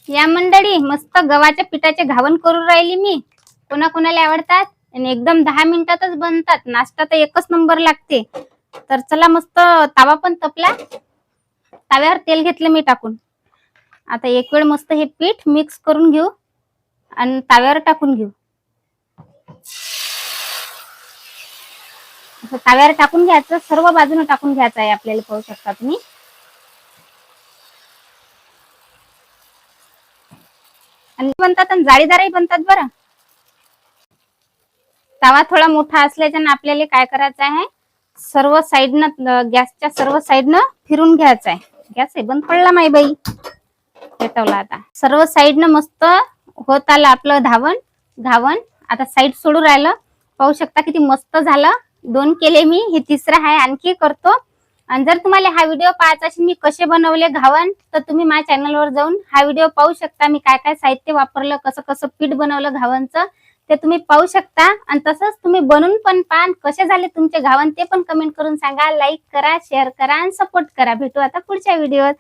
या मंडळी मस्त गव्हाच्या पिठाचे घावण करून राहिली मी. कोणाकोणाला आवडतात आणि एकदम 10 मिनिटातच बनतात. नाश्ता तर एकच नंबर लागते. तर चला, मस्त तावा पण तपला, ताव्यावर तेल घेतलं मी टाकून. आता एक वेळ मस्त हे पीठ मिक्स करून घेऊ आणि ताव्यावर टाकून घेऊ. ताव्यावर टाकून घ्यायचं, सर्व बाजूने टाकून घ्यायचं आहे आपल्याला. पाहू शकता तुम्ही. आणि बनतात आणि जाळीदारही बनतात बरं. तवा थोडा मोठा असल्याच्यानं आपल्याला काय करायचं आहे, सर्व साईडनं, गॅसच्या सर्व साईडनं फिरून घ्यायचं आहे. गॅस आहे बंद पडला माई बाई, पेटवला. आता सर्व साईडनं मस्त होत आलं आपलं घावण. आता साईड सोडून राहिलं. पाहू शकता किती मस्त झालं. 2 केले मी, हे तिसरं आहे, आणखी करतो. आणि जर तुम्हाला हा व्हिडिओ पाहायचा असेल मी कसे बनवले घावण, तर तुम्ही माझ्या चॅनलवर जाऊन हा व्हिडिओ पाहू शकता. मी काय काय साहित्य वापरलं, कसं कसं पीठ बनवलं घावणचं, ते तुम्ही पाहू शकता. आणि तसंच तुम्ही बनवून पण पहा, कसे झाले तुमचे घावण ते पण कमेंट करून सांगा. लाईक करा, शेअर करा आणि सपोर्ट करा. भेटू आता पुढच्या व्हिडिओत.